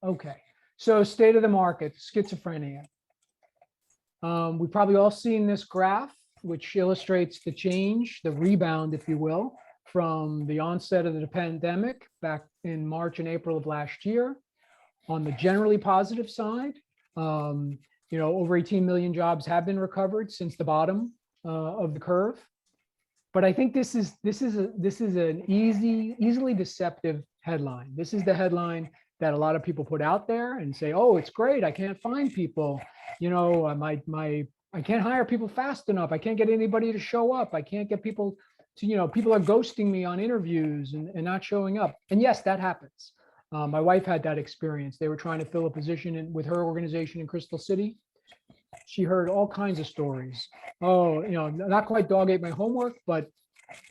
Okay, so state of the market, schizophrenia. We've probably all seen this graph, which illustrates the change, the rebound, if you will, from the onset of the pandemic back in March and April of last year. On the generally positive side, over 18 million jobs have been recovered since the bottom of the curve. But I think this is an easily deceptive headline. This is the headline that a lot of people put out there and say, "Oh, it's great. I can't find people. I can't hire people fast enough. I can't get anybody to show up. I can't get people to, people are ghosting me on interviews and not showing up." And yes, that happens. My wife had that experience. They were trying to fill a position with her organization in Crystal City. She heard all kinds of stories. Oh, not quite dog ate my homework, but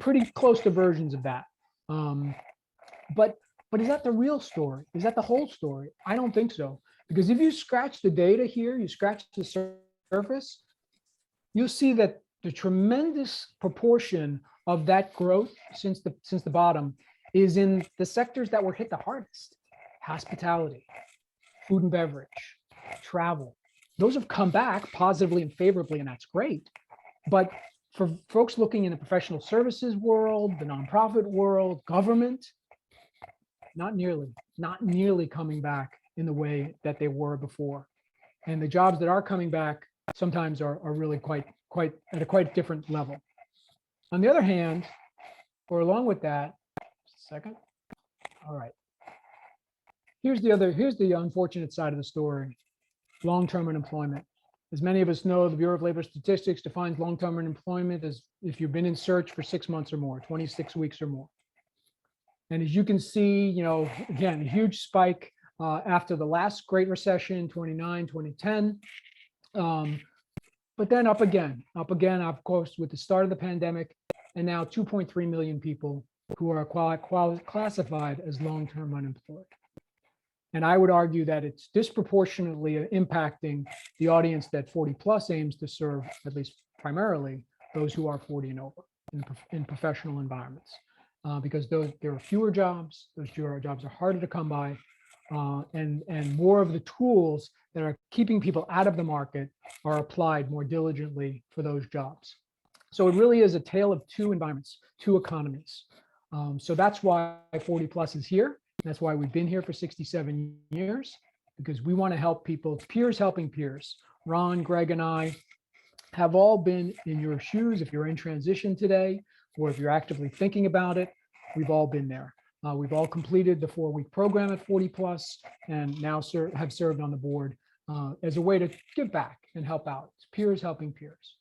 pretty close to versions of that. But is that the real story? Is that the whole story? I don't think so. Because if you scratch the data here, you scratch the surface, you'll see that the tremendous proportion of that growth since the bottom is in the sectors that were hit the hardest: hospitality, food and beverage, travel. Those have come back positively and favorably, and that's great. But for folks looking in the professional services world, the nonprofit world, government, not nearly coming back in the way that they were before. And the jobs that are coming back sometimes are really quite at a quite different level. On the other hand, or along with that, just a second. All right. Here's the unfortunate side of the story: long-term unemployment. As many of us know, the Bureau of Labor Statistics defines long-term unemployment as if you've been in search for 6 months or more, 26 weeks or more. And as you can see, again, a huge spike after the last Great Recession, 29, 2010. But then up again, of course, with the start of the pandemic, and now 2.3 million people who are classified as long-term unemployed. And I would argue that it's disproportionately impacting the audience that 40 plus aims to serve, at least primarily those who are 40 and over in professional environments, because there are fewer jobs, those fewer jobs are harder to come by, and more of the tools that are keeping people out of the market are applied more diligently for those jobs. So it really is a tale of two environments, two economies. So that's why 40 plus is here. That's why we've been here for 67 years, because we want to help people, peers helping peers. Ron, Greg, and I have all been in your shoes. If you're in transition today, or if you're actively thinking about it, we've all been there. We've all completed the 4-week program at 40 plus, and now have served on the board as a way to give back and help out. It's peers helping peers.